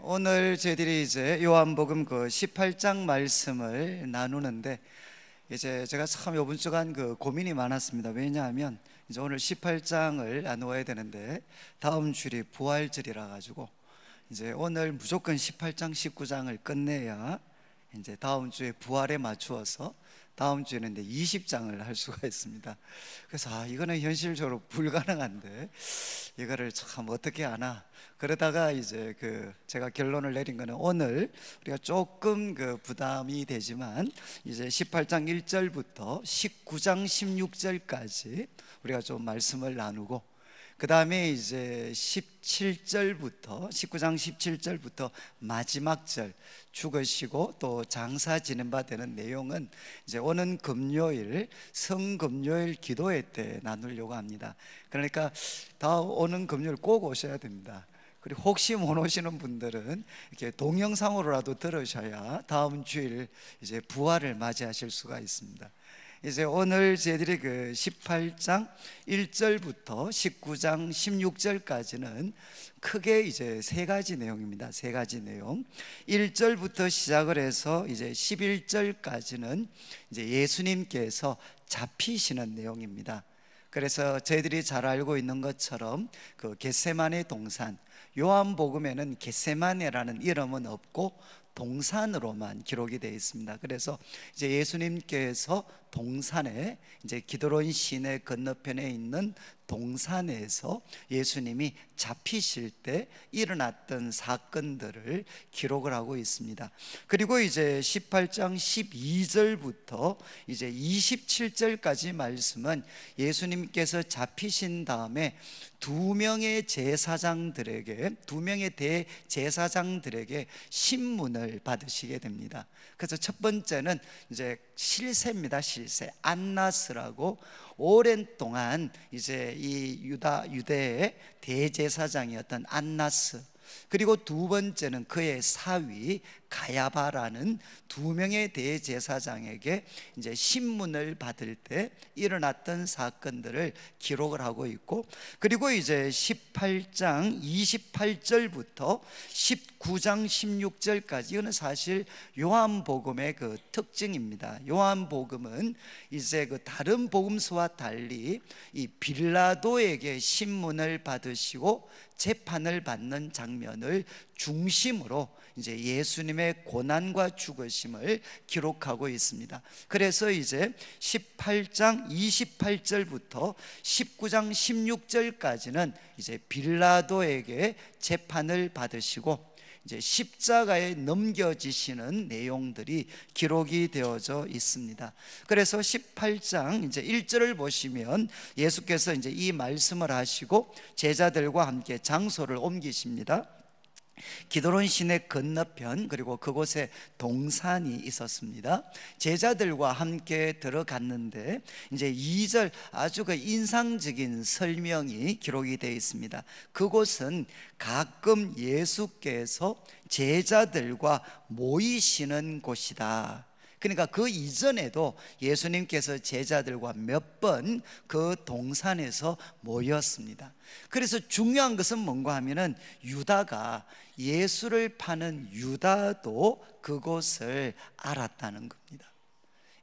오늘 저희들이 이제 요한복음 그 18장 말씀을 나누는데, 이제 제가 참 이번 주간 그 고민이 많았습니다. 왜냐하면 이제 오늘 18장을 나누어야 되는데 다음 주일이 부활절이라 가지고 이제 오늘 무조건 18장 19장을 끝내야 이제 다음 주에 부활에 맞추어서 다음 주에는 이제 20장을 할 수가 있습니다. 그래서 이거는 현실적으로 불가능한데 이거를 참 어떻게 하나, 그러다가 이제 제가 결론을 내린 거는 오늘 우리가 조금 부담이 되지만 이제 18장 1절부터 19장 16절까지 우리가 좀 말씀을 나누고, 그 다음에 이제 19장 17절부터 마지막 절 죽으시고 또 장사 지낸 바 되는 내용은 이제 오는 금요일 성금요일 기도회 때 나누려고 합니다. 그러니까 다 오는 금요일 꼭 오셔야 됩니다. 그리고 혹시 못 오시는 분들은 이렇게 동영상으로라도 들으셔야 다음 주일 이제 부활을 맞이하실 수가 있습니다. 이제 오늘 저희들이 18장 1절부터 19장 16절까지는 크게 이제 세 가지 내용입니다. 세 가지 내용. 1절부터 시작을 해서 이제 11절까지는 이제 예수님께서 잡히시는 내용입니다. 그래서 저희들이 잘 알고 있는 것처럼 겟세마네 동산, 요한복음에는 겟세마네라는 이름은 없고 동산으로만 기록이 되어 있습니다. 그래서 이제 예수님께서 동산에, 이제 기드론 시내 건너편에 있는 동산에서 예수님이 잡히실 때 일어났던 사건들을 기록을 하고 있습니다. 그리고 이제 18장 12절부터 이제 27절까지 말씀은 예수님께서 잡히신 다음에 두 명의 대제사장들에게 신문을 받으시게 됩니다. 그래서 첫 번째는 이제 실세입니다. 실세, 안나스라고 오랜 동안 이제 이 유대의 대제사장이었던 안나스, 그리고 두 번째는 그의 사위 가야바라는 두 명의 대제사장에게 이제 신문을 받을 때 일어났던 사건들을 기록을 하고 있고, 그리고 이제 18장 28절부터 19장 16절까지 이거는 사실 요한복음의 특징입니다. 요한복음은 이제 다른 복음서와 달리 이 빌라도에게 신문을 받으시고 재판을 받는 장면을 중심으로 이제 예수님의 고난과 죽으심을 기록하고 있습니다. 그래서 이제 18장 28절부터 19장 16절까지는 이제 빌라도에게 재판을 받으시고 이제 십자가에 넘겨지시는 내용들이 기록이 되어져 있습니다. 그래서 18장 이제 1절을 보시면 예수께서 이제 이 말씀을 하시고 제자들과 함께 장소를 옮기십니다. 기드론 시내 건너편, 그리고 그곳에 동산이 있었습니다. 제자들과 함께 들어갔는데 이제 2절 아주 인상적인 설명이 기록이 되어 있습니다. 그곳은 가끔 예수께서 제자들과 모이시는 곳이다. 그러니까 그 이전에도 예수님께서 제자들과 몇 번 그 동산에서 모였습니다. 그래서 중요한 것은 뭔가 하면은 유다가, 예수를 파는 유다도 그곳을 알았다는 겁니다.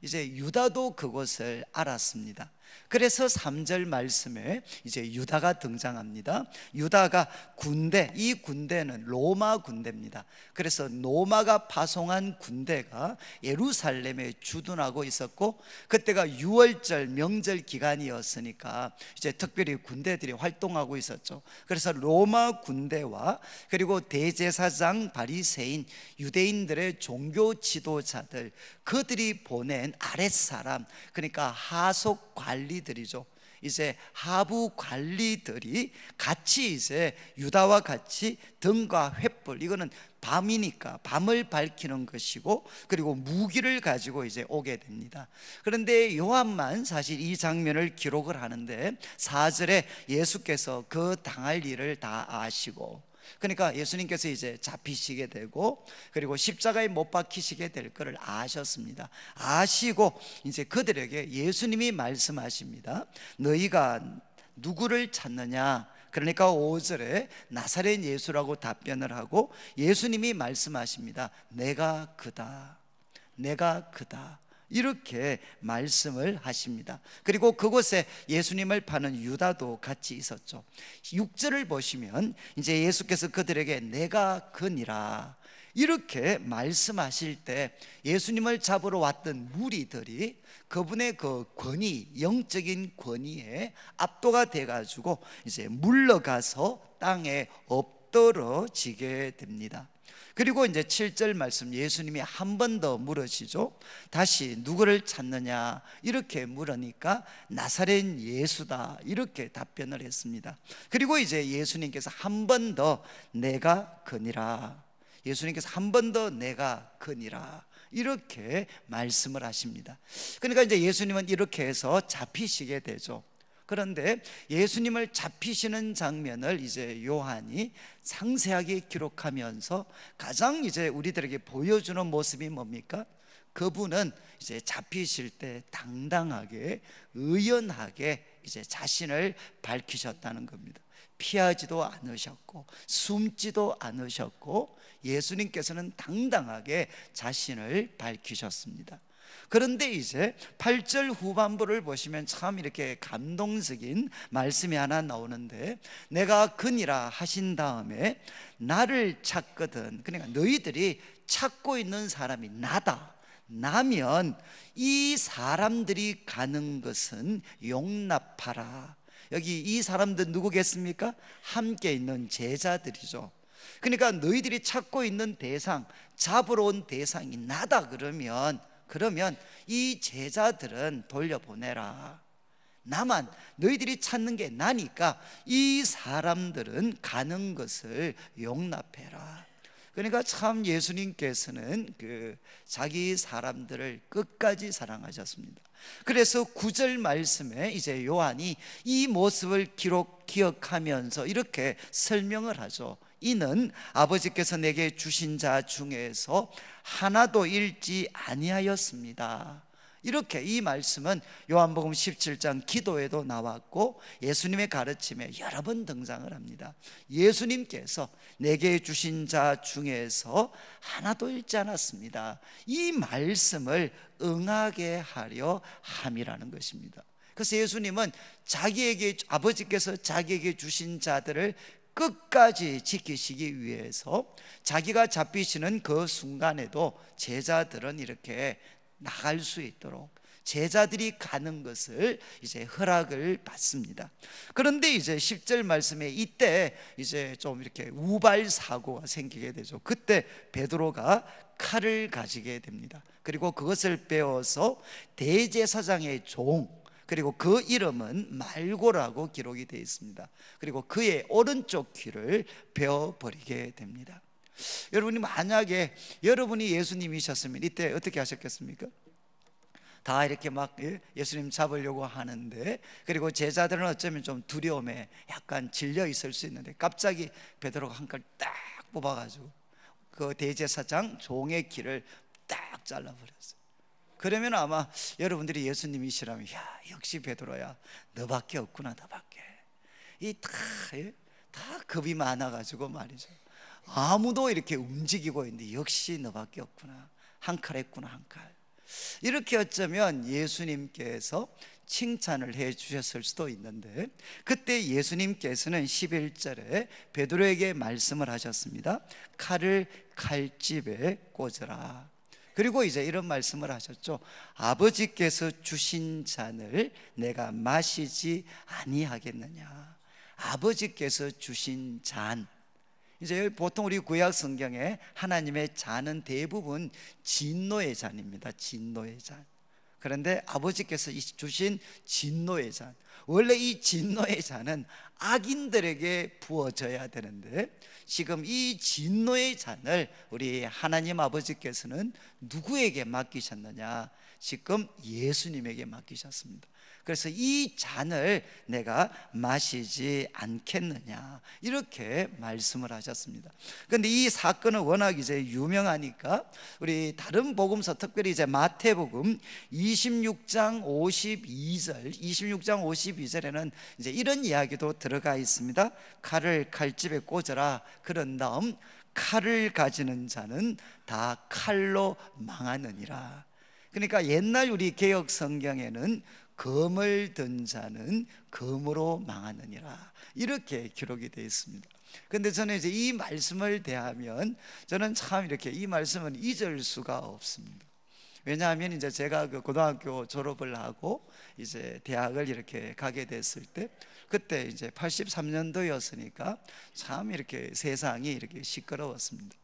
이제 유다도 그곳을 알았습니다. 그래서 3절 말씀에 이제 유다가 등장합니다. 유다가 군대, 이 군대는 로마 군대입니다. 그래서 로마가 파송한 군대가 예루살렘에 주둔하고 있었고, 그때가 6월절 명절 기간이었으니까 이제 특별히 군대들이 활동하고 있었죠. 그래서 로마 군대와 그리고 대제사장, 바리새인, 유대인들의 종교 지도자들, 그들이 보낸 아랫사람, 그러니까 하속 관리들이죠. 이제 하부 관리들이 같이 이제 유다와 같이 등과 횃불, 이거는 밤이니까 밤을 밝히는 것이고, 그리고 무기를 가지고 이제 오게 됩니다. 그런데 요한만 사실 이 장면을 기록을 하는데 4절에 예수께서 그 당할 일을 다 아시고, 그러니까 예수님께서 이제 잡히시게 되고 그리고 십자가에 못 박히시게 될 것을 아셨습니다. 아시고 이제 그들에게 예수님이 말씀하십니다. 너희가 누구를 찾느냐? 그러니까 5절에 나사렛 예수라고 답변을 하고 예수님이 말씀하십니다. 내가 그다, 내가 그다, 이렇게 말씀을 하십니다. 그리고 그곳에 예수님을 파는 유다도 같이 있었죠. 6절을 보시면 이제 예수께서 그들에게 내가 그니라 이렇게 말씀하실 때 예수님을 잡으러 왔던 무리들이 그분의 그 권위, 영적인 권위에 압도가 돼가지고 이제 물러가서 땅에 엎드러지게 됩니다. 그리고 이제 7절 말씀, 예수님이 한 번 더 물으시죠. 다시 누구를 찾느냐 이렇게 물으니까 나사렛 예수다 이렇게 답변을 했습니다. 그리고 이제 예수님께서 한 번 더 내가 그니라, 예수님께서 한 번 더 내가 그니라 이렇게 말씀을 하십니다. 그러니까 이제 예수님은 이렇게 해서 잡히시게 되죠. 그런데 예수님을 잡히시는 장면을 이제 요한이 상세하게 기록하면서 가장 이제 우리들에게 보여주는 모습이 뭡니까? 그분은 이제 잡히실 때 당당하게, 의연하게 이제 자신을 밝히셨다는 겁니다. 피하지도 않으셨고 숨지도 않으셨고 예수님께서는 당당하게 자신을 밝히셨습니다. 그런데 이제 8절 후반부를 보시면 참 이렇게 감동적인 말씀이 하나 나오는데, 내가 그니라 하신 다음에 나를 찾거든, 그러니까 너희들이 찾고 있는 사람이 나다, 나면 이 사람들이 가는 것은 용납하라. 여기 이 사람들 누구겠습니까? 함께 있는 제자들이죠. 그러니까 너희들이 찾고 있는 대상, 잡으러 온 대상이 나다 그러면 이 제자들은 돌려보내라. 나만, 너희들이 찾는 게 나니까 이 사람들은 가는 것을 용납해라. 그러니까 참 예수님께서는 자기 사람들을 끝까지 사랑하셨습니다. 그래서 9절 말씀에 이제 요한이 이 모습을 기억하면서 이렇게 설명을 하죠. 이는 아버지께서 내게 주신 자 중에서 하나도 잃지 아니하였습니다. 이렇게 이 말씀은 요한복음 17장 기도에도 나왔고 예수님의 가르침에 여러 번 등장을 합니다. 예수님께서 내게 주신 자 중에서 하나도 잃지 않았습니다. 이 말씀을 응하게 하려 함이라는 것입니다. 그래서 예수님은 아버지께서 자기에게 주신 자들을 끝까지 지키시기 위해서 자기가 잡히시는 그 순간에도 제자들은 이렇게 나갈 수 있도록 제자들이 가는 것을 이제 허락을 받습니다. 그런데 이제 10절 말씀에 이때 이제 좀 이렇게 우발 사고가 생기게 되죠. 그때 베드로가 칼을 가지게 됩니다. 그리고 그것을 빼어서 대제사장의 종, 그리고 그 이름은 말고라고 기록이 되어 있습니다. 그리고 그의 오른쪽 귀를 베어버리게 됩니다. 여러분이 만약에 여러분이 예수님이셨으면 이때 어떻게 하셨겠습니까? 다 이렇게 막 예수님 잡으려고 하는데, 그리고 제자들은 어쩌면 좀 두려움에 약간 질려 있을 수 있는데 갑자기 베드로가 한 칼 딱 뽑아가지고 그 대제사장 종의 귀를 딱 잘라버렸어요. 그러면 아마 여러분들이 예수님이시라면 야, 역시 베드로야, 너밖에 없구나, 너밖에. 다 겁이 많아가지고 말이죠, 아무도 이렇게 움직이고 있는데 역시 너밖에 없구나, 한 칼 했구나, 한 칼. 이렇게 어쩌면 예수님께서 칭찬을 해 주셨을 수도 있는데, 그때 예수님께서는 11절에 베드로에게 말씀을 하셨습니다. 칼을 칼집에 꽂으라. 그리고 이제 이런 말씀을 하셨죠. 아버지께서 주신 잔을 내가 마시지 아니하겠느냐. 아버지께서 주신 잔, 이제 보통 우리 구약 성경에 하나님의 잔은 대부분 진노의 잔입니다. 진노의 잔. 그런데 아버지께서 주신 진노의 잔, 원래 이 진노의 잔은 악인들에게 부어져야 되는데 지금 이 진노의 잔을 우리 하나님 아버지께서는 누구에게 맡기셨느냐? 지금 예수님에게 맡기셨습니다. 그래서 이 잔을 내가 마시지 않겠느냐, 이렇게 말씀을 하셨습니다. 그런데 이 사건은 워낙 이제 유명하니까 우리 다른 복음서, 특별히 이제 마태복음 26장 52절에는 이제 이런 이야기도 들어가 있습니다. 칼을 칼집에 꽂아라. 그런 다음 칼을 가지는 자는 다 칼로 망하느니라. 그러니까 옛날 우리 개역 성경에는 검을 든 자는 검으로 망하느니라, 이렇게 기록이 되어 있습니다. 그런데 저는 이제 이 말씀을 대하면 저는 참 이렇게 이 말씀은 잊을 수가 없습니다. 왜냐하면 이제 제가 그 고등학교 졸업을 하고 이제 대학을 이렇게 가게 됐을 때, 그때 이제 83년도였으니까 참 이렇게 세상이 이렇게 시끄러웠습니다.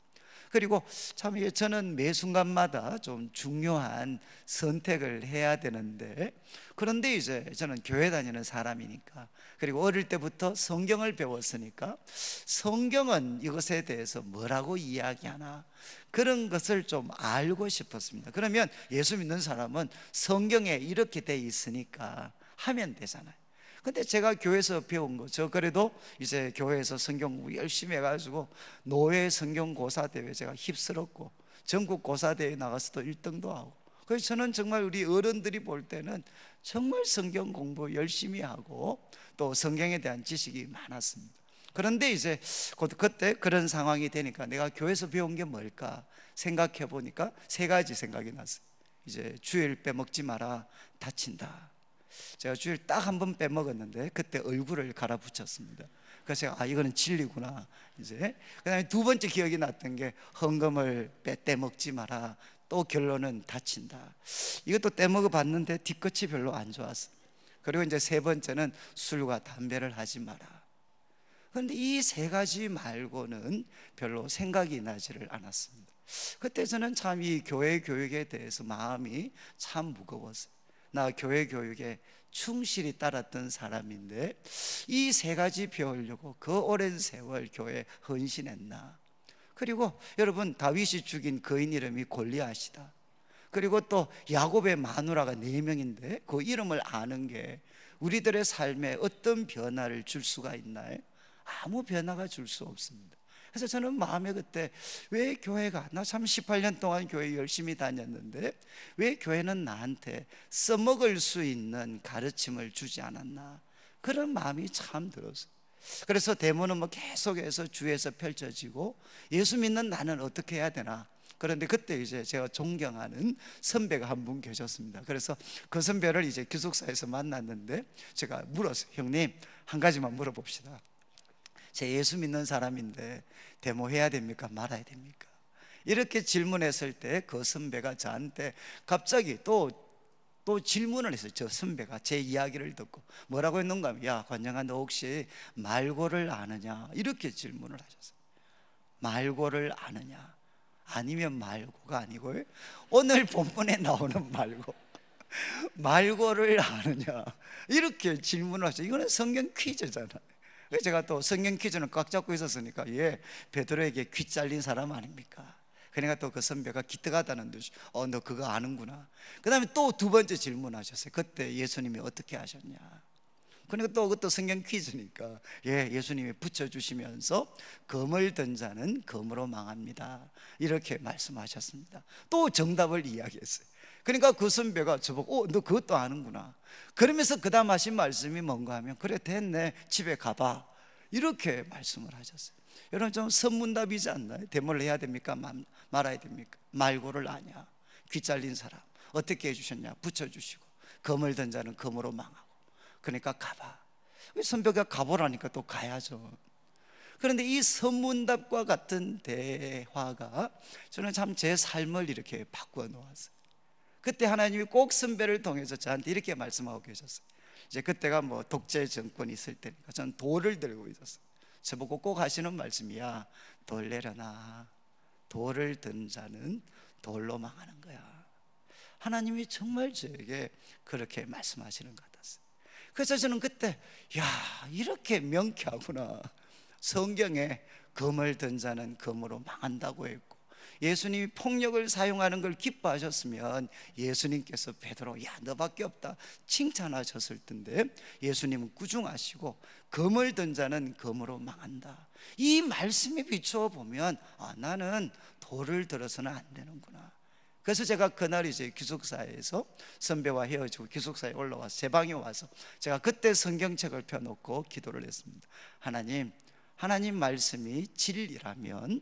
그리고 참 저는 매 순간마다 좀 중요한 선택을 해야 되는데, 그런데 이제 저는 교회 다니는 사람이니까, 그리고 어릴 때부터 성경을 배웠으니까 성경은 이것에 대해서 뭐라고 이야기하나, 그런 것을 좀 알고 싶었습니다. 그러면 예수 믿는 사람은 성경에 이렇게 돼 있으니까 하면 되잖아요. 근데 제가 교회에서 배운 거, 저 그래도 이제 교회에서 성경 공부 열심히 해가지고 노예 성경고사 대회 제가 휩쓸었고, 전국 고사대회 나가서도 1등도 하고, 그래서 저는 정말 우리 어른들이 볼 때는 정말 성경 공부 열심히 하고 또 성경에 대한 지식이 많았습니다. 그런데 이제 그때 그런 상황이 되니까 내가 교회에서 배운 게 뭘까 생각해 보니까 세 가지 생각이 났어요. 이제 주일 빼먹지 마라, 다친다. 제가 주일 딱 한 번 빼먹었는데 그때 얼굴을 갈아붙였습니다. 그래서 제가 이거는 진리구나. 이제 그다음에 두 번째 기억이 났던 게 헌금을 떼먹지 마라, 또 결론은 다친다. 이것도 떼먹어 봤는데 뒤끝이 별로 안 좋았어요. 그리고 이제 세 번째는 술과 담배를 하지 마라. 그런데 이 세 가지 말고는 별로 생각이 나지를 않았습니다. 그때 저는 참 이 교회 교육에 대해서 마음이 참 무거웠어요. 나 교회 교육에 충실히 따랐던 사람인데 이 세 가지 배우려고 그 오랜 세월 교회에 헌신했나. 그리고 여러분, 다윗이 죽인 거인 이름이 골리앗이다. 그리고 또 야곱의 마누라가 4명인데 그 이름을 아는 게 우리들의 삶에 어떤 변화를 줄 수가 있나요? 아무 변화가 줄 수 없습니다. 그래서 저는 마음에 그때 왜 교회가, 나 참 18년 동안 교회 열심히 다녔는데 왜 교회는 나한테 써먹을 수 있는 가르침을 주지 않았나, 그런 마음이 참 들었어요. 그래서 대문은 뭐 계속해서 주에서 펼쳐지고 예수 믿는 나는 어떻게 해야 되나. 그런데 그때 이제 제가 존경하는 선배가 한 분 계셨습니다. 그래서 그 선배를 이제 기숙사에서 만났는데 제가 물었어요. 형님, 한 가지만 물어봅시다. 제 예수 믿는 사람인데 데모해야 됩니까, 말아야 됩니까? 이렇게 질문했을 때 그 선배가 저한테 갑자기 또 질문을 했어요. 저 선배가 제 이야기를 듣고 뭐라고 했는가 하면, 야 관장아, 너 혹시 말고를 아느냐, 이렇게 질문을 하셨어요. 말고를 아느냐, 아니면 말고가 아니고요, 오늘 본문에 나오는 말고를 아느냐, 이렇게 질문을 하셨어요. 이거는 성경 퀴즈잖아요. 그래서 제가 또 성경 퀴즈는 꽉 잡고 있었으니까, 베드로에게 귀 잘린 사람 아닙니까? 그러니까 또 그 선배가 기특하다는 듯이 너 그거 아는구나. 그 다음에 또 두 번째 질문하셨어요. 그때 예수님이 어떻게 하셨냐. 그러니까 또 그것도 성경 퀴즈니까, 예수님이 붙여주시면서 검을 든 자는 검으로 망합니다, 이렇게 말씀하셨습니다. 또 정답을 이야기했어요. 그러니까 그 선배가 저보고 너 그것도 아는구나. 그러면서 그 다음 하신 말씀이 뭔가 하면, 그래 됐네, 집에 가봐, 이렇게 말씀을 하셨어요. 여러분, 좀 선문답이지 않나요? 데모를 해야 됩니까, 말아야 됩니까? 말고를 아냐, 귀 잘린 사람 어떻게 해주셨냐, 붙여주시고 검을 든 자는 검으로 망하고, 그러니까 가봐. 선배가 가보라니까 또 가야죠. 그런데 이 선문답과 같은 대화가 저는 참 제 삶을 이렇게 바꾸어 놓았어요. 그때 하나님이 꼭 선배를 통해서 저한테 이렇게 말씀하고 계셨어요. 이제 그때가 뭐 독재 정권이 있을 때니까 저는 돌을 들고 있었어요. 저보고 꼭 하시는 말씀이야, 돌 내려놔, 돌을 든 자는 돌로 망하는 거야. 하나님이 정말 저에게 그렇게 말씀하시는 것 같았어요. 그래서 저는 그때, 이렇게 명쾌하구나. 성경에 검을 든 자는 검으로 망한다고 했고, 예수님이 폭력을 사용하는 걸 기뻐하셨으면 예수님께서 베드로, 야 너밖에 없다 칭찬하셨을 텐데, 예수님은 꾸중하시고 검을 든 자는 검으로 망한다. 이 말씀에 비추어 보면 나는 돌을 들어서는 안 되는구나. 그래서 제가 그날 이제 기숙사에서 선배와 헤어지고 기숙사에 올라와서 제 방에 와서 제가 그때 성경책을 펴놓고 기도를 했습니다. 하나님 말씀이 진리라면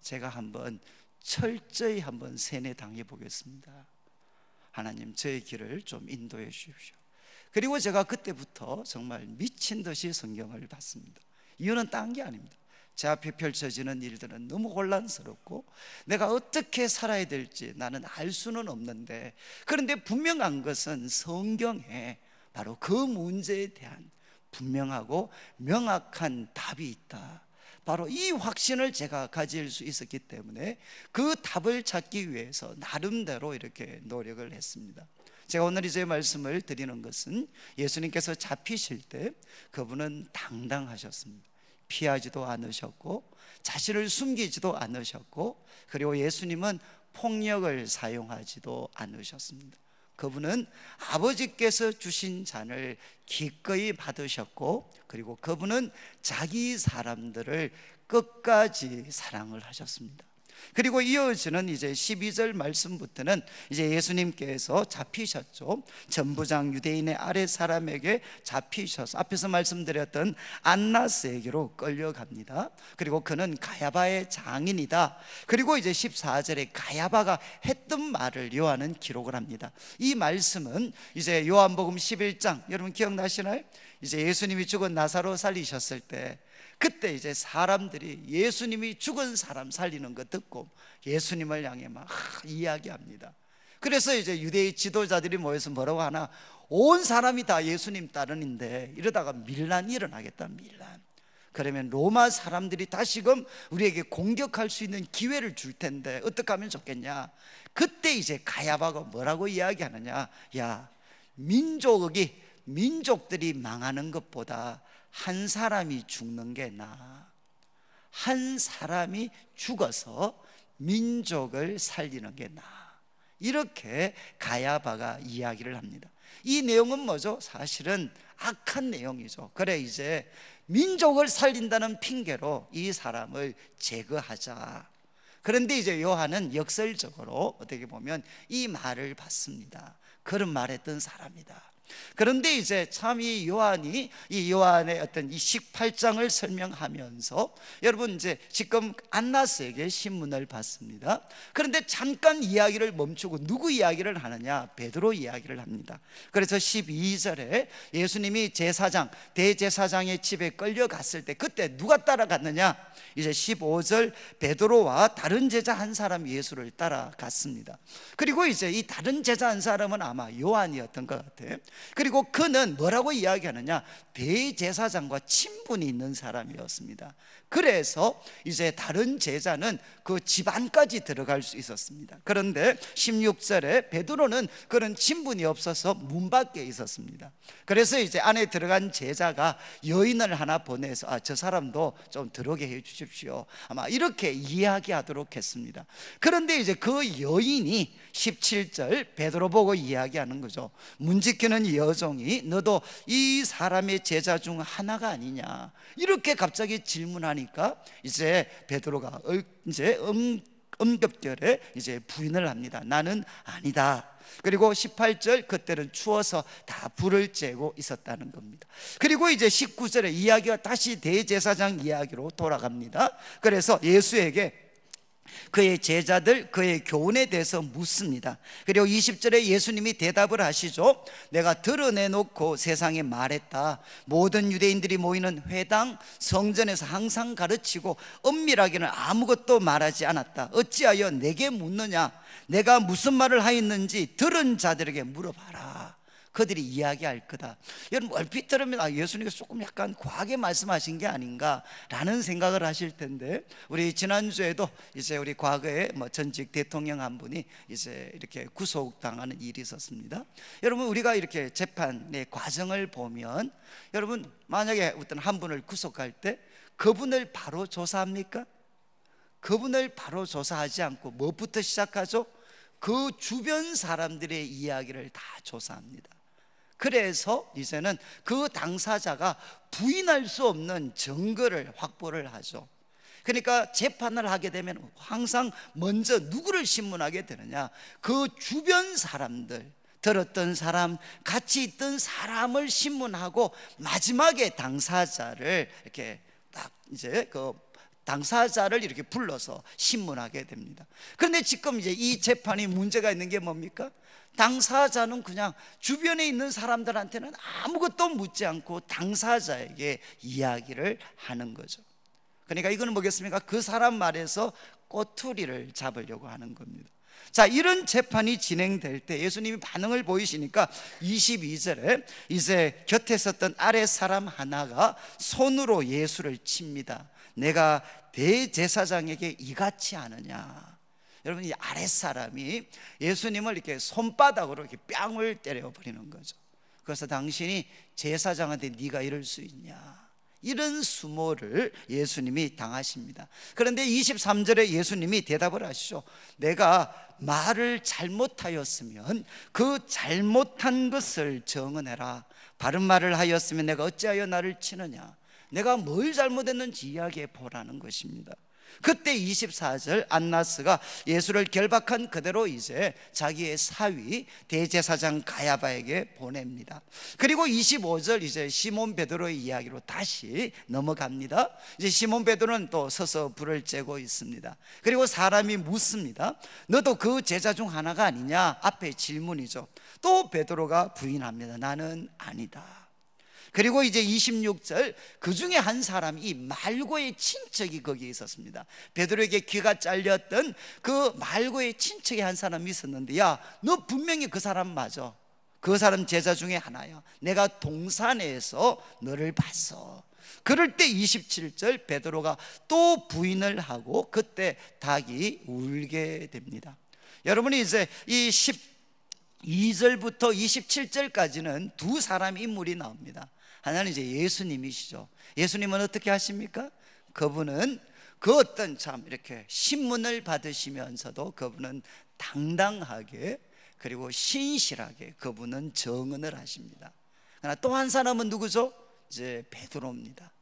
제가 한번 철저히 한번 세뇌당해 보겠습니다. 하나님 저의 길을 좀 인도해 주십시오. 그리고 제가 그때부터 정말 미친 듯이 성경을 봤습니다. 이유는 딴 게 아닙니다. 제 앞에 펼쳐지는 일들은 너무 혼란스럽고 내가 어떻게 살아야 될지 나는 알 수는 없는데, 그런데 분명한 것은 성경에 바로 그 문제에 대한 분명하고 명확한 답이 있다. 바로 이 확신을 제가 가질 수 있었기 때문에 그 답을 찾기 위해서 나름대로 이렇게 노력을 했습니다. 제가 오늘 이제 말씀을 드리는 것은, 예수님께서 잡히실 때 그분은 당당하셨습니다. 피하지도 않으셨고 자신을 숨기지도 않으셨고, 그리고 예수님은 폭력을 사용하지도 않으셨습니다. 그분은 아버지께서 주신 잔을 기꺼이 받으셨고, 그리고 그분은 자기 사람들을 끝까지 사랑을 하셨습니다. 그리고 이어지는 이제 12절 말씀부터는 이제 예수님께서 잡히셨죠. 전부장 유대인의 아랫 사람에게 잡히셔서 앞에서 말씀드렸던 안나스에게로 끌려갑니다. 그리고 그는 가야바의 장인이다. 그리고 이제 14절에 가야바가 했던 말을 요한은 기록을 합니다. 이 말씀은 이제 요한복음 11장, 여러분 기억나시나요? 이제 예수님이 죽은 나사로 살리셨을 때, 그때 이제 사람들이 예수님이 죽은 사람 살리는 거 듣고 예수님을 향해 막 이야기합니다. 그래서 이제 유대의 지도자들이 모여서 뭐라고 하나, 온 사람이 다 예수님 따르는데 이러다가 밀란이 일어나겠다, 밀란. 그러면 로마 사람들이 다시금 우리에게 공격할 수 있는 기회를 줄 텐데 어떻게 하면 좋겠냐. 그때 이제 가야바가 뭐라고 이야기하느냐, 야 민족들이 망하는 것보다 한 사람이 죽는 게 나아. 한 사람이 죽어서 민족을 살리는 게 나아. 이렇게 가야바가 이야기를 합니다. 이 내용은 뭐죠? 사실은 악한 내용이죠. 그래 이제 민족을 살린다는 핑계로 이 사람을 제거하자. 그런데 이제 요한은 역설적으로 어떻게 보면 이 말을 받습니다. 그런 말했던 사람이다. 그런데 이제 참 이 요한의 어떤 이 18장을 설명하면서, 여러분 이제 지금 안나스에게 신문을 받습니다. 그런데 잠깐 이야기를 멈추고 누구 이야기를 하느냐? 베드로 이야기를 합니다. 그래서 12절에 예수님이 대제사장의 집에 끌려갔을 때 그때 누가 따라갔느냐? 이제 15절 베드로와 다른 제자 한 사람이 예수를 따라갔습니다. 그리고 이제 이 다른 제자 한 사람은 아마 요한이었던 것 같아요. 그리고 그는 뭐라고 이야기하느냐? 대제사장과 친분이 있는 사람이었습니다. 그래서 이제 다른 제자는 그 집안까지 들어갈 수 있었습니다. 그런데 16절에 베드로는 그런 친분이 없어서 문 밖에 있었습니다. 그래서 이제 안에 들어간 제자가 여인을 하나 보내서 저 사람도 좀 들어오게 해 주십시오, 아마 이렇게 이야기하도록 했습니다. 그런데 이제 그 여인이 17절 베드로 보고 이야기하는 거죠. 문 지키는 여종이 너도 이 사람의 제자 중 하나가 아니냐, 이렇게 갑자기 질문하니까 이제 베드로가 이제 엄격결에 이제 부인을 합니다. 나는 아니다. 그리고 18절 그때는 추워서 다 불을 쬐고 있었다는 겁니다. 그리고 이제 19절에 이야기가 다시 대제사장 이야기로 돌아갑니다. 그래서 예수에게 그의 제자들, 그의 교훈에 대해서 묻습니다. 그리고 20절에 예수님이 대답을 하시죠. 내가 드러내놓고 세상에 말했다. 모든 유대인들이 모이는 회당 성전에서 항상 가르치고 엄밀하게는 아무것도 말하지 않았다. 어찌하여 내게 묻느냐? 내가 무슨 말을 하였는지 들은 자들에게 물어봐라. 그들이 이야기할 거다. 여러분 얼핏 들으면 예수님께서 조금 약간 과하게 말씀하신 게 아닌가라는 생각을 하실 텐데, 우리 지난주에도 이제 우리 과거에 전직 대통령 한 분이 이제 이렇게 구속당하는 일이 있었습니다. 여러분 우리가 이렇게 재판의 과정을 보면, 여러분 만약에 어떤 한 분을 구속할 때 그분을 바로 조사합니까? 그분을 바로 조사하지 않고 무엇부터 시작하죠? 그 주변 사람들의 이야기를 다 조사합니다. 그래서 이제는 그 당사자가 부인할 수 없는 증거를 확보를 하죠. 그러니까 재판을 하게 되면 항상 먼저 누구를 신문하게 되느냐? 그 주변 사람들, 들었던 사람, 같이 있던 사람을 신문하고 마지막에 당사자를 이렇게 딱 이제 그 당사자를 이렇게 불러서 신문하게 됩니다. 그런데 지금 이제 이 재판이 문제가 있는 게 뭡니까? 당사자는 그냥 주변에 있는 사람들한테는 아무것도 묻지 않고 당사자에게 이야기를 하는 거죠. 그러니까 이거는 뭐겠습니까? 그 사람 말에서 꼬투리를 잡으려고 하는 겁니다. 자, 이런 재판이 진행될 때 예수님이 반응을 보이시니까 22절에 이제 곁에 있었던 아랫 사람 하나가 손으로 예수를 칩니다. 내가 대제사장에게 이같이 하느냐? 여러분, 이 아랫 사람이 예수님을 이렇게 손바닥으로 이렇게 뺨을 때려버리는 거죠. 그래서 당신이 제사장한테 네가 이럴 수 있냐? 이런 수모를 예수님이 당하십니다. 그런데 23절에 예수님이 대답을 하시죠. 내가 말을 잘못하였으면 그 잘못한 것을 정언해라. 바른 말을 하였으면 내가 어찌하여 나를 치느냐? 내가 뭘 잘못했는지 이야기해 보라는 것입니다. 그때 24절 안나스가 예수를 결박한 그대로 이제 자기의 사위 대제사장 가야바에게 보냅니다. 그리고 25절 이제 시몬 베드로의 이야기로 다시 넘어갑니다. 이제 시몬 베드로는 또 서서 불을 쬐고 있습니다. 그리고 사람이 묻습니다. 너도 그 제자 중 하나가 아니냐? 앞에 질문이죠. 또 베드로가 부인합니다. 나는 아니다. 그리고 이제 26절 그 중에 한 사람이 이 말고의 친척이 거기에 있었습니다. 베드로에게 귀가 잘렸던 그 말고의 친척이 한 사람이 있었는데, 야, 너 분명히 그 사람 맞아. 그 사람 제자 중에 하나야. 내가 동산에서 너를 봤어. 그럴 때 27절 베드로가 또 부인을 하고 그때 닭이 울게 됩니다. 여러분이 이제 이 12절부터 27절까지는 두 사람 인물이 나옵니다. 하나는 이제 예수님이시죠. 예수님은 어떻게 하십니까? 그분은 그 어떤 참 이렇게 신문을 받으시면서도 그분은 당당하게 그리고 신실하게 그분은 정언을 하십니다. 그러나 또 한 사람은 누구죠? 이제 베드로입니다.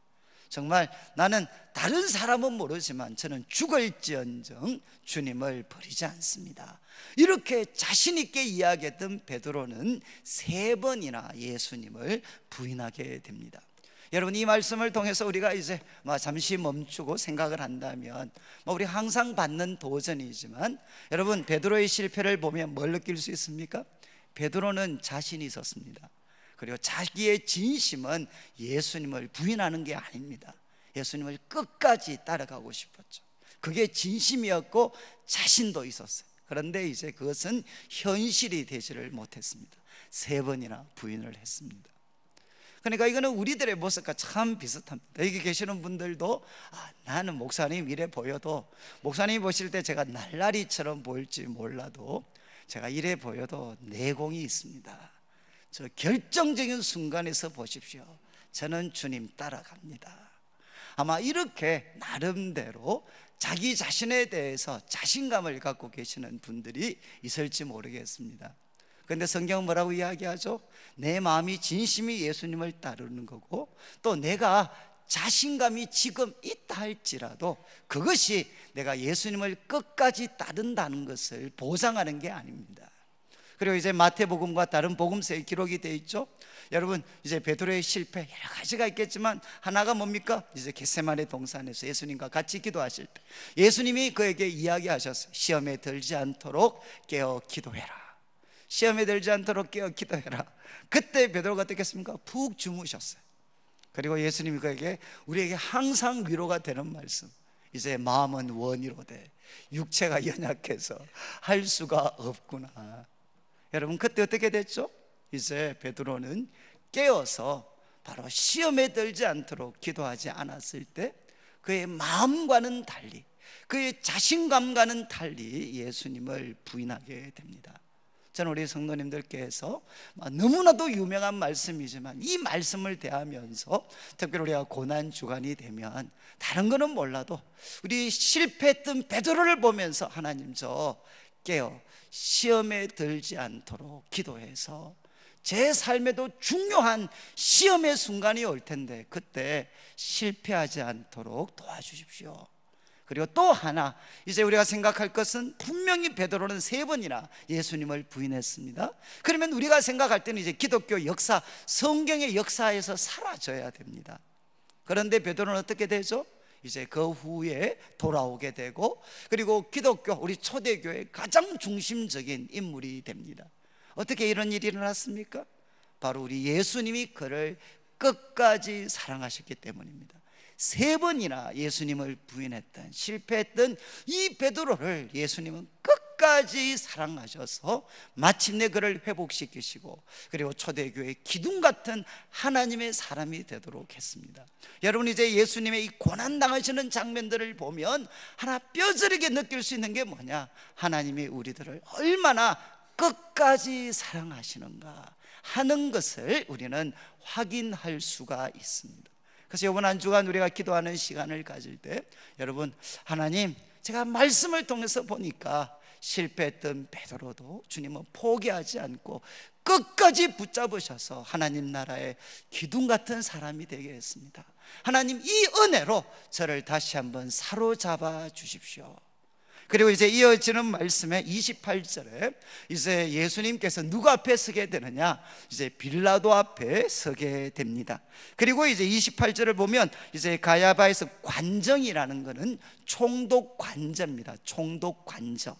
정말 나는 다른 사람은 모르지만 저는 죽을지언정 주님을 버리지 않습니다. 이렇게 자신 있게 이야기했던 베드로는 3번이나 예수님을 부인하게 됩니다. 여러분, 이 말씀을 통해서 우리가 이제 잠시 멈추고 생각을 한다면 우리 항상 받는 도전이지만 여러분, 베드로의 실패를 보면 뭘 느낄 수 있습니까? 베드로는 자신이 있었습니다. 그리고 자기의 진심은 예수님을 부인하는 게 아닙니다. 예수님을 끝까지 따라가고 싶었죠. 그게 진심이었고 자신도 있었어요. 그런데 이제 그것은 현실이 되지를 못했습니다. 3번이나 부인을 했습니다. 그러니까 이거는 우리들의 모습과 참 비슷합니다. 여기 계시는 분들도 나는 목사님 이래 보여도, 목사님이 보실 때 제가 날라리처럼 보일지 몰라도 제가 이래 보여도 내공이 있습니다. 저 결정적인 순간에서 보십시오. 저는 주님 따라갑니다. 아마 이렇게 나름대로 자기 자신에 대해서 자신감을 갖고 계시는 분들이 있을지 모르겠습니다. 그런데 성경은 뭐라고 이야기하죠? 내 마음이 진심이 예수님을 따르는 거고, 또 내가 자신감이 지금 있다 할지라도 그것이 내가 예수님을 끝까지 따른다는 것을 보장하는 게 아닙니다. 그리고 이제 마태복음과 다른 복음서에 기록이 되어 있죠. 여러분, 이제 베드로의 실패 여러 가지가 있겠지만 하나가 뭡니까? 이제 겟세마네 동산에서 예수님과 같이 기도하실 때 예수님이 그에게 이야기하셨어요. 시험에 들지 않도록 깨어 기도해라. 시험에 들지 않도록 깨어 기도해라. 그때 베드로가 어떻게 했습니까? 푹 주무셨어요. 그리고 예수님이 그에게, 우리에게 항상 위로가 되는 말씀, 이제 마음은 원이로되 육체가 연약해서 할 수가 없구나. 여러분, 그때 어떻게 됐죠? 이제 베드로는 깨어서 바로 시험에 들지 않도록 기도하지 않았을 때 그의 마음과는 달리, 그의 자신감과는 달리 예수님을 부인하게 됩니다. 저는 우리 성도님들께서 너무나도 유명한 말씀이지만 이 말씀을 대하면서 특별히 우리가 고난 주간이 되면 다른 거는 몰라도 우리 실패했던 베드로를 보면서 하나님 저 깨어 시험에 들지 않도록 기도해서 제 삶에도 중요한 시험의 순간이 올 텐데 그때 실패하지 않도록 도와주십시오. 그리고 또 하나, 이제 우리가 생각할 것은 분명히 베드로는 3번이나 예수님을 부인했습니다. 그러면 우리가 생각할 때는 이제 기독교 역사, 성경의 역사에서 사라져야 됩니다. 그런데 베드로는 어떻게 되죠? 이제 그 후에 돌아오게 되고, 그리고 기독교, 우리 초대교회의 가장 중심적인 인물이 됩니다. 어떻게 이런 일이 일어났습니까? 바로 우리 예수님이 그를 끝까지 사랑하셨기 때문입니다. 3번이나 예수님을 부인했던, 실패했던 이 베드로를 예수님은 끝까지 사랑하셔서 마침내 그를 회복시키시고, 그리고 초대교회의 기둥 같은 하나님의 사람이 되도록 했습니다. 여러분, 이제 예수님의 이 고난당하시는 장면들을 보면 하나 뼈저리게 느낄 수 있는 게 뭐냐? 하나님이 우리들을 얼마나 끝까지 사랑하시는가 하는 것을 우리는 확인할 수가 있습니다. 그래서 이번 한 주간 우리가 기도하는 시간을 가질 때, 여러분, 하나님, 제가 말씀을 통해서 보니까 실패했던 베드로도 주님은 포기하지 않고 끝까지 붙잡으셔서 하나님 나라의 기둥 같은 사람이 되게 했습니다. 하나님, 이 은혜로 저를 다시 한번 사로잡아 주십시오. 그리고 이제 이어지는 말씀에 28절에 이제 예수님께서 누구 앞에 서게 되느냐? 이제 빌라도 앞에 서게 됩니다. 그리고 이제 28절을 보면 이제 가야바에서 관정이라는 것은 총독 관저입니다. 총독 관저.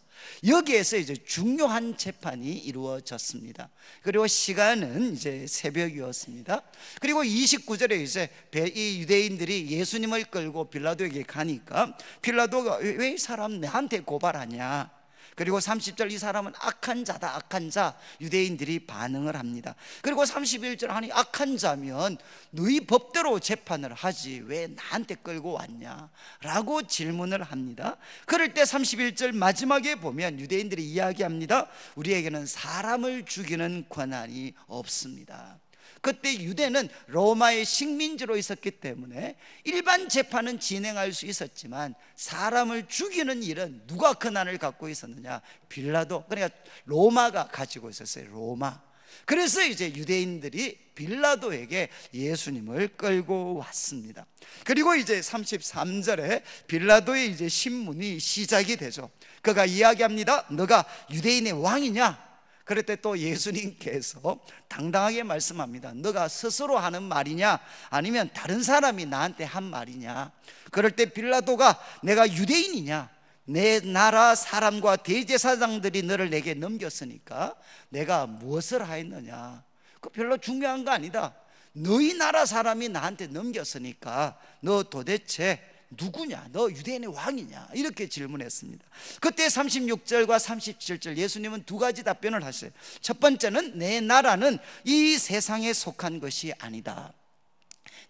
여기에서 이제 중요한 재판이 이루어졌습니다. 그리고 시간은 이제 새벽이었습니다. 그리고 29절에 이제 이 유대인들이 예수님을 끌고 빌라도에게 가니까 빌라도가 왜 이 사람 내한테 고발하냐? 그리고 30절, 이 사람은 악한 자다, 악한 자. 유대인들이 반응을 합니다. 그리고 31절, 아니 악한 자면 너희 법대로 재판을 하지 왜 나한테 끌고 왔냐? 라고 질문을 합니다. 그럴 때 31절 마지막에 보면 유대인들이 이야기합니다. 우리에게는 사람을 죽이는 권한이 없습니다. 그때 유대는 로마의 식민지로 있었기 때문에 일반 재판은 진행할 수 있었지만 사람을 죽이는 일은 누가 권한을 갖고 있었느냐? 빌라도, 그러니까 로마가 가지고 있었어요. 로마. 그래서 이제 유대인들이 빌라도에게 예수님을 끌고 왔습니다. 그리고 이제 33절에 빌라도의 이제 신문이 시작이 되죠. 그가 이야기합니다. 너가 유대인의 왕이냐? 그럴 때 또 예수님께서 당당하게 말씀합니다. 너가 스스로 하는 말이냐? 아니면 다른 사람이 나한테 한 말이냐? 그럴 때 빌라도가 내가 유대인이냐? 내 나라 사람과 대제사장들이 너를 내게 넘겼으니까 내가 무엇을 하였느냐? 그 별로 중요한 거 아니다. 너희 나라 사람이 나한테 넘겼으니까 너 도대체 누구냐? 너 유대인의 왕이냐? 이렇게 질문했습니다. 그때 36절과 37절 예수님은 2가지 답변을 하셨어요. 첫 번째는 내 나라는 이 세상에 속한 것이 아니다.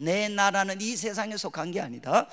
내 나라는 이 세상에 속한 게 아니다.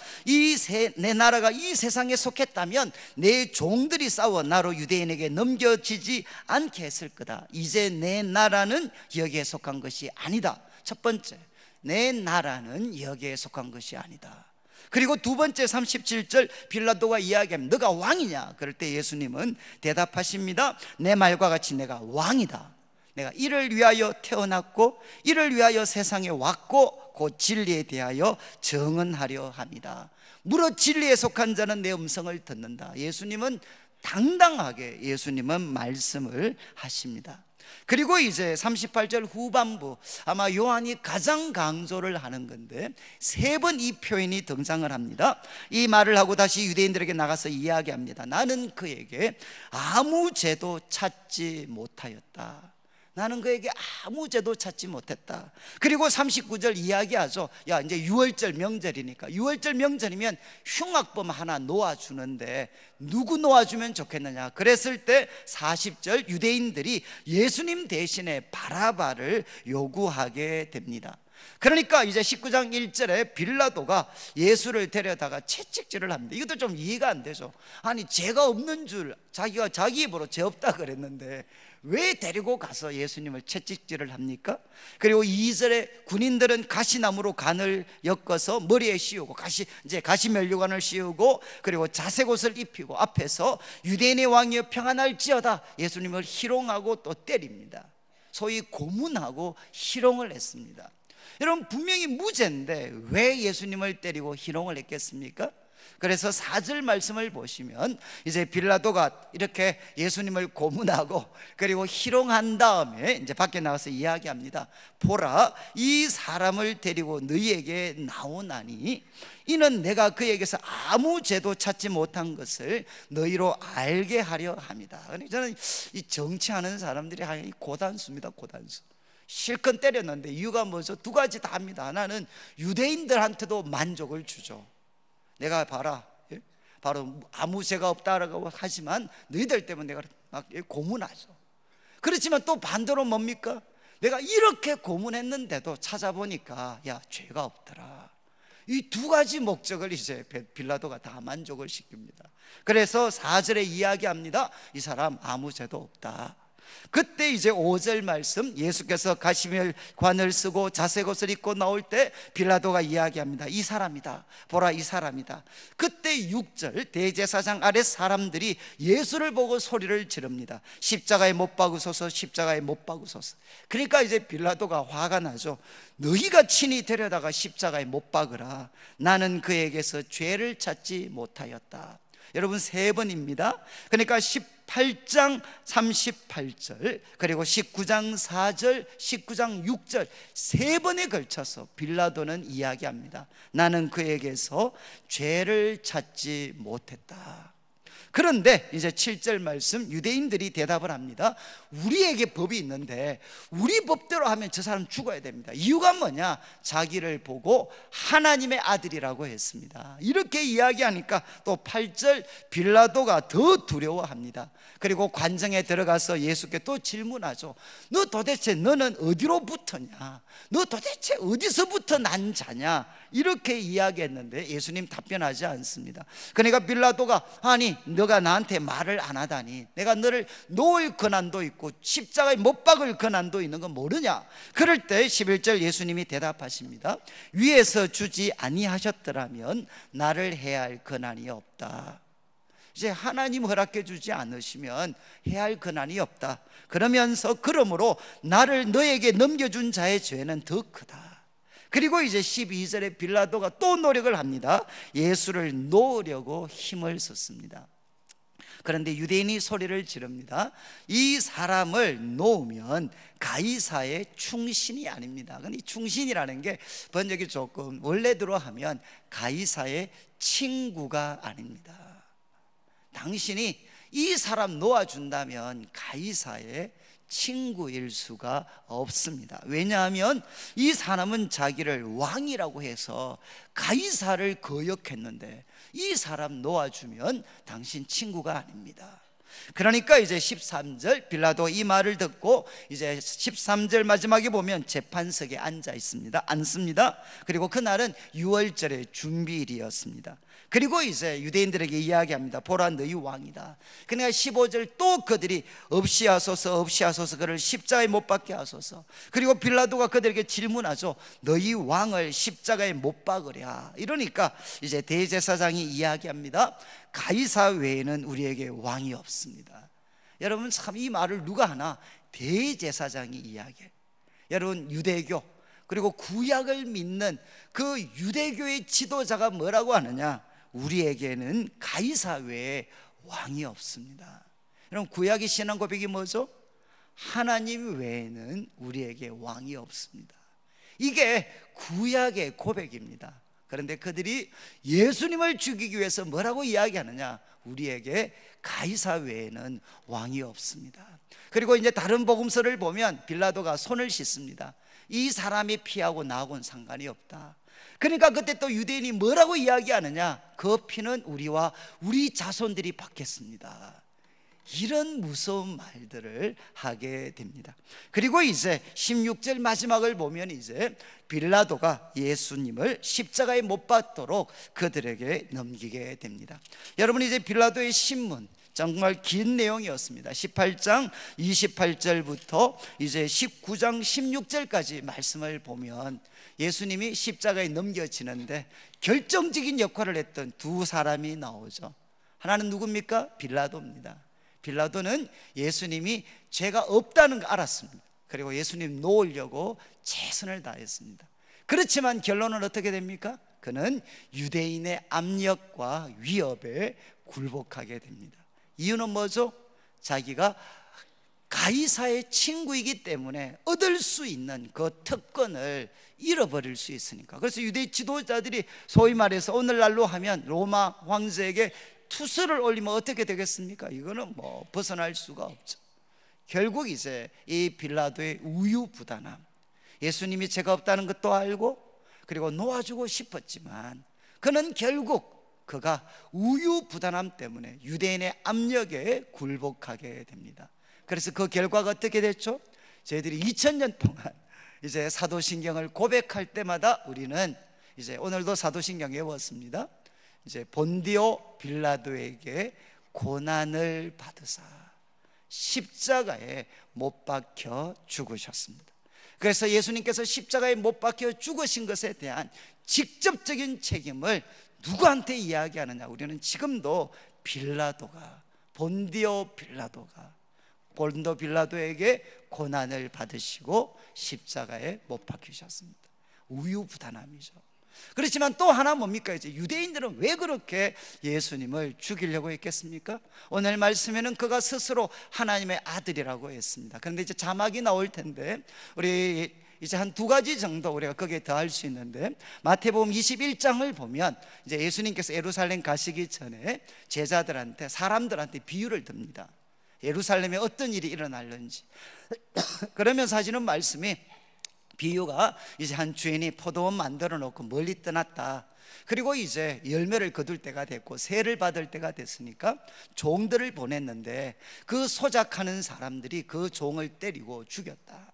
내 나라가 이 세상에 속했다면 내 종들이 싸워 나로 유대인에게 넘겨지지 않게 했을 거다. 이제 내 나라는 여기에 속한 것이 아니다. 첫 번째, 내 나라는 여기에 속한 것이 아니다. 그리고 2번째 37절 빌라도가 이야기합니다. 너가 왕이냐? 그럴 때 예수님은 대답하십니다. 내 말과 같이 내가 왕이다. 내가 이를 위하여 태어났고 이를 위하여 세상에 왔고 곧 진리에 대하여 증언하려 합니다. 무릇 진리에 속한 자는 내 음성을 듣는다. 예수님은 당당하게 예수님은 말씀을 하십니다. 그리고 이제 38절 후반부, 아마 요한이 가장 강조를 하는 건데 3번 이 표현이 등장을 합니다. 이 말을 하고 다시 유대인들에게 나가서 이야기합니다. 나는 그에게 아무 죄도 찾지 못하였다. 나는 그에게 아무 죄도 찾지 못했다. 그리고 39절 이야기하죠. 야, 이제 유월절 명절이니까, 유월절 명절이면 흉악범 하나 놓아주는데 누구 놓아주면 좋겠느냐? 그랬을 때 40절 유대인들이 예수님 대신에 바라바를 요구하게 됩니다. 그러니까 이제 19장 1절에 빌라도가 예수를 데려다가 채찍질을 합니다. 이것도 좀 이해가 안 되죠. 아니, 죄가 없는 줄 자기가 자기 입으로 죄 없다 그랬는데 왜 데리고 가서 예수님을 채찍질을 합니까? 그리고 2절에 군인들은 가시나무로 관을 엮어서 머리에 씌우고 가시면류관을 씌우고 그리고 자색옷을 입히고 앞에서 유대인의 왕이여 평안할지어다 예수님을 희롱하고 또 때립니다. 소위 고문하고 희롱을 했습니다. 여러분, 분명히 무죄인데 왜 예수님을 때리고 희롱을 했겠습니까? 그래서 4절 말씀을 보시면 이제 빌라도가 이렇게 예수님을 고문하고 그리고 희롱한 다음에 이제 밖에 나가서 이야기합니다. 보라, 이 사람을 데리고 너희에게 나오나니 이는 내가 그에게서 아무 죄도 찾지 못한 것을 너희로 알게 하려 함이다. 저는 이 정치하는 사람들이 고단수입니다. 고단수. 실컷 때렸는데 이유가 뭐죠? 두 가지 다 합니다. 하나는 유대인들한테도 만족을 주죠. 내가 봐라, 바로 아무 죄가 없다라고 하지만 너희들 때문에 내가 막 고문하죠. 그렇지만 또 반대로 뭡니까? 내가 이렇게 고문했는데도 찾아보니까 야, 죄가 없더라. 이 두 가지 목적을 이제 빌라도가 다 만족을 시킵니다. 그래서 4절에 이야기합니다. 이 사람 아무 죄도 없다. 그때 이제 5절 말씀, 예수께서 가시면관을 쓰고 자색옷을 입고 나올 때 빌라도가 이야기합니다. 이 사람이다, 보라 이 사람이다. 그때 6절, 대제사장 아래 사람들이 예수를 보고 소리를 지릅니다. 십자가에 못 박으소서, 십자가에 못 박으소서. 그러니까 이제 빌라도가 화가 나죠. 너희가 친히 데려다가 십자가에 못 박으라. 나는 그에게서 죄를 찾지 못하였다. 여러분, 3번입니다. 그러니까 18장 38절 그리고 19장 4절 19장 6절 3번에 걸쳐서 빌라도는 이야기합니다. 나는 그에게서 죄를 찾지 못했다. 그런데 이제 7절 말씀, 유대인들이 대답을 합니다. 우리에게 법이 있는데 우리 법대로 하면 저 사람 죽어야 됩니다. 이유가 뭐냐? 자기를 보고 하나님의 아들이라고 했습니다. 이렇게 이야기하니까 또 8절 빌라도가 더 두려워합니다. 그리고 관정에 들어가서 예수께 또 질문하죠. 너 도대체 너는 어디로부터냐? 너 도대체 어디서부터 난 자냐? 이렇게 이야기했는데 예수님 답변하지 않습니다. 그러니까 빌라도가 아니, 너가 나한테 말을 안 하다니 내가 너를 놓을 권한도 있고 십자가에 못 박을 권한도 있는 거 모르냐? 그럴 때 11절 예수님이 대답하십니다. 위에서 주지 아니하셨더라면 나를 해야 할 권한이 없다. 이제 하나님 허락해 주지 않으시면 해야 할 권한이 없다. 그러므로 나를 너에게 넘겨준 자의 죄는 더 크다. 그리고 이제 12절에 빌라도가 또 노력을 합니다. 예수를 놓으려고 힘을 썼습니다. 그런데 유대인이 소리를 지릅니다. 이 사람을 놓으면 가이사의 충신이 아닙니다. 근데 이 충신이라는 게 번역이 조금 원래대로 하면 가이사의 친구가 아닙니다. 당신이 이 사람 놓아준다면 가이사의 친구일 수가 없습니다. 왜냐하면 이 사람은 자기를 왕이라고 해서 가이사를 거역했는데 이 사람 놓아주면 당신 친구가 아닙니다. 그러니까 이제 13절 빌라도 이 말을 듣고 이제 13절 마지막에 보면 재판석에 앉습니다. 그리고 그날은 6월절의 준비일이었습니다. 그리고 이제 유대인들에게 이야기합니다. 보라, 너희 왕이다. 그러니까 15절 또 그들이 없이 하소서 그를 십자가에 못 박게 하소서. 그리고 빌라도가 그들에게 질문하죠. 너희 왕을 십자가에 못 박으랴. 이러니까 이제 대제사장이 이야기합니다. 가이사 외에는 우리에게 왕이 없습니다. 여러분, 참 이 말을 누가 하나? 대제사장이 이야기해요. 여러분, 유대교 그리고 구약을 믿는 그 유대교의 지도자가 뭐라고 하느냐? 우리에게는 가이사 외에 왕이 없습니다. 여러분, 구약의 신앙 고백이 뭐죠? 하나님 외에는 우리에게 왕이 없습니다. 이게 구약의 고백입니다. 그런데 그들이 예수님을 죽이기 위해서 뭐라고 이야기하느냐? 우리에게 가이사 외에는 왕이 없습니다. 그리고 이제 다른 복음서를 보면 빌라도가 손을 씻습니다. 이 사람이 피하고 나하고는 상관이 없다. 그러니까 그때 또 유대인이 뭐라고 이야기하느냐? 그 피는 우리와 우리 자손들이 받겠습니다. 이런 무서운 말들을 하게 됩니다. 그리고 이제 16절 마지막을 보면 이제 빌라도가 예수님을 십자가에 못 박도록 그들에게 넘기게 됩니다. 여러분, 이제 빌라도의 신문 정말 긴 내용이었습니다. 18장 28절부터 이제 19장 16절까지 말씀을 보면 예수님이 십자가에 넘겨지는데 결정적인 역할을 했던 두 사람이 나오죠. 하나는 누굽니까? 빌라도입니다. 빌라도는 예수님이 죄가 없다는 걸 알았습니다. 그리고 예수님 놓으려고 최선을 다했습니다. 그렇지만 결론은 어떻게 됩니까? 그는 유대인의 압력과 위협에 굴복하게 됩니다. 이유는 뭐죠? 자기가 가이사의 친구이기 때문에 얻을 수 있는 그 특권을 잃어버릴 수 있으니까. 그래서 유대 지도자들이 소위 말해서 오늘날로 하면 로마 황제에게 투서를 올리면 어떻게 되겠습니까? 이거는 뭐 벗어날 수가 없죠. 결국 이제 이 빌라도의 우유부단함, 예수님이 죄가 없다는 것도 알고 그리고 놓아주고 싶었지만 그는 결국 그가 우유부단함 때문에 유대인의 압력에 굴복하게 됩니다. 그래서 그 결과가 어떻게 됐죠? 저희들이 2000년 동안 이제 사도신경을 고백할 때마다 우리는 이제 오늘도 사도신경 외웠습니다. 이제 본디오 빌라도에게 고난을 받으사 십자가에 못 박혀 죽으셨습니다. 그래서 예수님께서 십자가에 못 박혀 죽으신 것에 대한 직접적인 책임을 누구한테 이야기하느냐? 우리는 지금도 본디오 빌라도에게 고난을 받으시고 십자가에 못 박히셨습니다. 우유부단함이죠. 그렇지만 또 하나 뭡니까? 이제 유대인들은 왜 그렇게 예수님을 죽이려고 했겠습니까? 오늘 말씀에는 그가 스스로 하나님의 아들이라고 했습니다. 그런데 이제 자막이 나올 텐데 우리 이제 한 두 가지 정도 우리가 거기에 더할 수 있는데, 마태복음 21장을 보면 이제 예수님께서 예루살렘 가시기 전에 제자들한테, 사람들한테 비유를 듭니다. 예루살렘에 어떤 일이 일어날는지. 그러면서 하시는 말씀이, 비유가 이제 한 주인이 포도원 만들어 놓고 멀리 떠났다. 그리고 이제 열매를 거둘 때가 됐고 세를 받을 때가 됐으니까 종들을 보냈는데 그 소작하는 사람들이 그 종을 때리고 죽였다.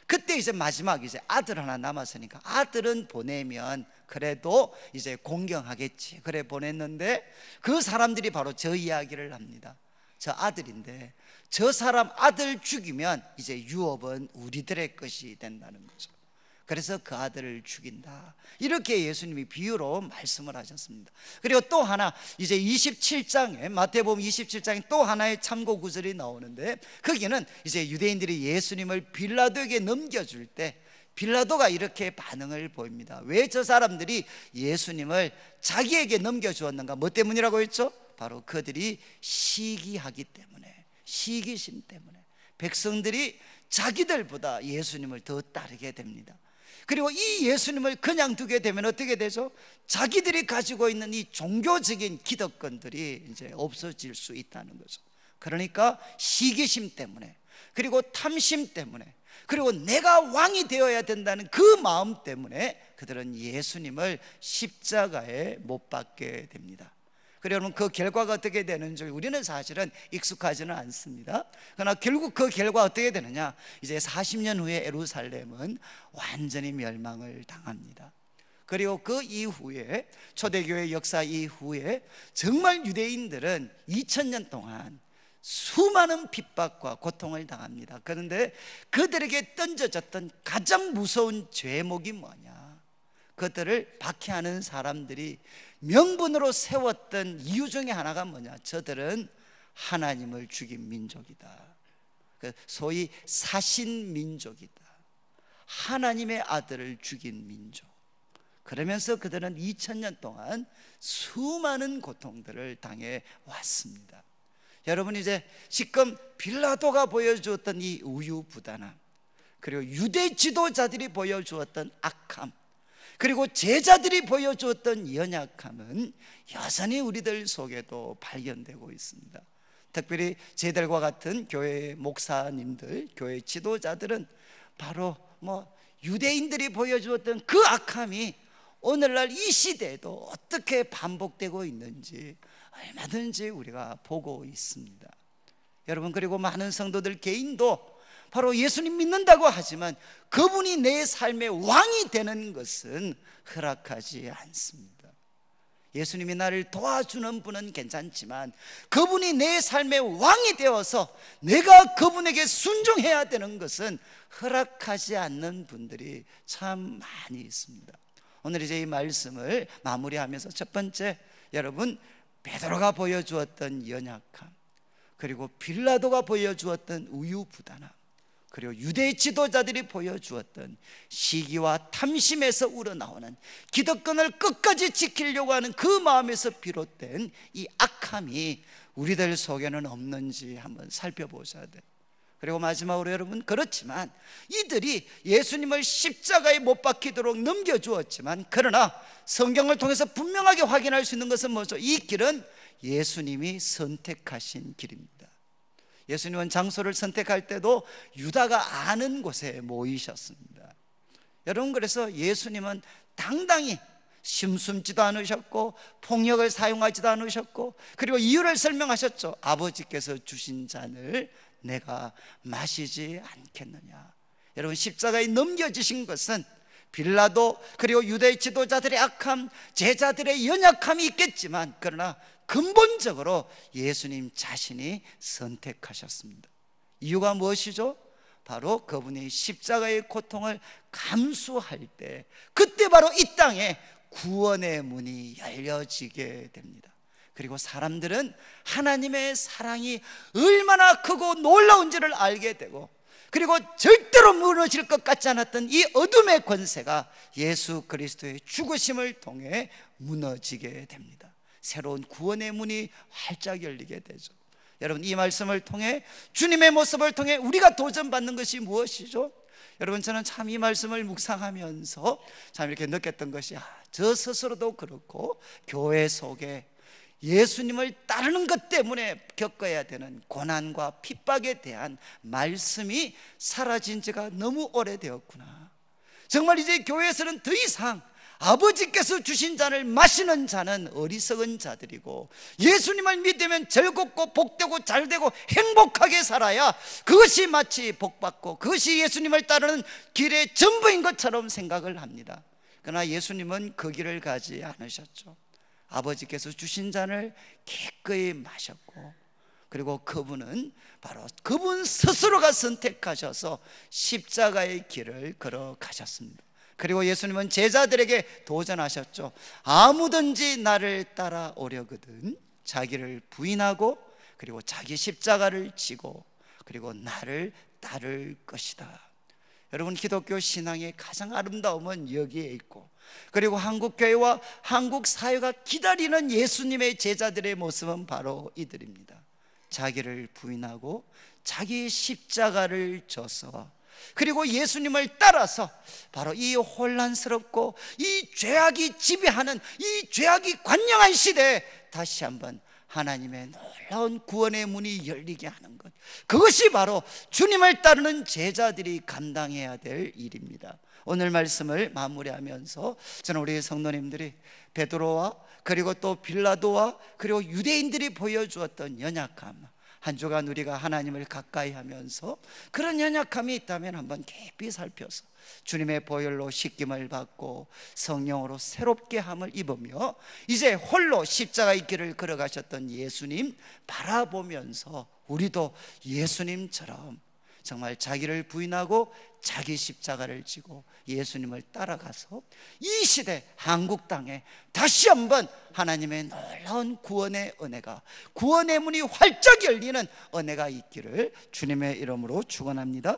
그때 이제 마지막 이제 아들 하나 남았으니까 아들은 보내면 그래도 이제 공경하겠지. 그래 보냈는데 그 사람들이 바로 저 이야기를 합니다. 저 아들인데 저 사람 아들 죽이면 이제 유업은 우리들의 것이 된다는 거죠. 그래서 그 아들을 죽인다. 이렇게 예수님이 비유로 말씀을 하셨습니다. 그리고 또 하나 이제 27장에, 마태복음 27장에 또 하나의 참고 구절이 나오는데 거기는 이제 유대인들이 예수님을 빌라도에게 넘겨줄 때 빌라도가 이렇게 반응을 보입니다. 왜 저 사람들이 예수님을 자기에게 넘겨주었는가? 뭐 때문이라고 했죠? 바로 그들이 시기하기 때문에, 시기심 때문에 백성들이 자기들보다 예수님을 더 따르게 됩니다. 그리고 이 예수님을 그냥 두게 되면 어떻게 되죠? 자기들이 가지고 있는 이 종교적인 기득권들이 이제 없어질 수 있다는 거죠. 그러니까 시기심 때문에, 그리고 탐심 때문에, 그리고 내가 왕이 되어야 된다는 그 마음 때문에 그들은 예수님을 십자가에 못 박게 됩니다. 그리고 여러분, 그 결과가 어떻게 되는지 우리는 사실은 익숙하지는 않습니다. 그러나 결국 그 결과 어떻게 되느냐? 이제 40년 후에 예루살렘은 완전히 멸망을 당합니다. 그리고 그 이후에, 초대교회 역사 이후에 정말 유대인들은 2000년 동안 수많은 핍박과 고통을 당합니다. 그런데 그들에게 던져졌던 가장 무서운 죄목이 뭐냐? 그들을 박해하는 사람들이 명분으로 세웠던 이유 중에 하나가 뭐냐? 저들은 하나님을 죽인 민족이다. 소위 사신민족이다. 하나님의 아들을 죽인 민족. 그러면서 그들은 2000년 동안 수많은 고통들을 당해 왔습니다. 여러분, 이제 지금 빌라도가 보여주었던 이 우유부단함, 그리고 유대 지도자들이 보여주었던 악함, 그리고 제자들이 보여주었던 연약함은 여전히 우리들 속에도 발견되고 있습니다. 특별히 저희들과 같은 교회 목사님들, 교회 지도자들은 바로 유대인들이 보여주었던 그 악함이 오늘날 이 시대에도 어떻게 반복되고 있는지 얼마든지 우리가 보고 있습니다. 여러분, 그리고 많은 성도들 개인도 바로 예수님 믿는다고 하지만 그분이 내 삶의 왕이 되는 것은 허락하지 않습니다. 예수님이 나를 도와주는 분은 괜찮지만 그분이 내 삶의 왕이 되어서 내가 그분에게 순종해야 되는 것은 허락하지 않는 분들이 참 많이 있습니다. 오늘 이제 이 말씀을 마무리하면서 첫 번째, 여러분, 베드로가 보여주었던 연약함, 그리고 빌라도가 보여주었던 우유부단함, 그리고 유대 지도자들이 보여주었던 시기와 탐심에서 우러나오는 기득권을 끝까지 지키려고 하는 그 마음에서 비롯된 이 악함이 우리들 속에는 없는지 한번 살펴보셔야 돼요. 그리고 마지막으로 여러분, 그렇지만 이들이 예수님을 십자가에 못 박히도록 넘겨주었지만, 그러나 성경을 통해서 분명하게 확인할 수 있는 것은 뭐죠? 이 길은 예수님이 선택하신 길입니다. 예수님은 장소를 선택할 때도 유다가 아는 곳에 모이셨습니다. 여러분, 그래서 예수님은 당당히 심숨지도 않으셨고 폭력을 사용하지도 않으셨고, 그리고 이유를 설명하셨죠. 아버지께서 주신 잔을 내가 마시지 않겠느냐. 여러분, 십자가에 넘겨지신 것은 빌라도 그리고 유대 지도자들의 악함, 제자들의 연약함이 있겠지만, 그러나 근본적으로 예수님 자신이 선택하셨습니다. 이유가 무엇이죠? 바로 그분이 십자가의 고통을 감수할 때, 그때 바로 이 땅에 구원의 문이 열려지게 됩니다. 그리고 사람들은 하나님의 사랑이 얼마나 크고 놀라운지를 알게 되고, 그리고 절대로 무너질 것 같지 않았던 이 어둠의 권세가 예수 그리스도의 죽으심을 통해 무너지게 됩니다. 새로운 구원의 문이 활짝 열리게 되죠. 여러분, 이 말씀을 통해, 주님의 모습을 통해 우리가 도전받는 것이 무엇이죠? 여러분, 저는 참 이 말씀을 묵상하면서 참 이렇게 느꼈던 것이, 저 스스로도 그렇고 교회 속에 예수님을 따르는 것 때문에 겪어야 되는 고난과 핍박에 대한 말씀이 사라진 지가 너무 오래되었구나. 정말 이제 교회에서는 더 이상 아버지께서 주신 잔을 마시는 자는 어리석은 자들이고, 예수님을 믿으면 즐겁고 복되고 잘되고 행복하게 살아야 그것이 마치 복받고 그것이 예수님을 따르는 길의 전부인 것처럼 생각을 합니다. 그러나 예수님은 그 길을 가지 않으셨죠. 아버지께서 주신 잔을 기꺼이 마셨고, 그리고 그분은 바로 그분 스스로가 선택하셔서 십자가의 길을 걸어가셨습니다. 그리고 예수님은 제자들에게 도전하셨죠. 아무든지 나를 따라오려거든 자기를 부인하고, 그리고 자기 십자가를 지고, 그리고 나를 따를 것이다. 여러분, 기독교 신앙의 가장 아름다움은 여기에 있고, 그리고 한국교회와 한국 사회가 기다리는 예수님의 제자들의 모습은 바로 이들입니다. 자기를 부인하고 자기 십자가를 져서, 그리고 예수님을 따라서 바로 이 혼란스럽고 이 죄악이 지배하는 이 죄악이 관영한 시대에 다시 한번 하나님의 놀라운 구원의 문이 열리게 하는 것, 그것이 바로 주님을 따르는 제자들이 감당해야 될 일입니다. 오늘 말씀을 마무리하면서 저는 우리 성도님들이 베드로와 그리고 또 빌라도와 그리고 유대인들이 보여주었던 연약함, 한 주간 우리가 하나님을 가까이 하면서 그런 연약함이 있다면 한번 깊이 살펴서 주님의 보혈로 씻김을 받고 성령으로 새롭게 함을 입으며 이제 홀로 십자가의 길을 걸어가셨던 예수님 바라보면서 우리도 예수님처럼 정말 자기를 부인하고 자기 십자가를 지고 예수님을 따라가서 이 시대 한국 땅에 다시 한번 하나님의 놀라운 구원의 은혜가, 구원의 문이 활짝 열리는 은혜가 있기를 주님의 이름으로 축원합니다.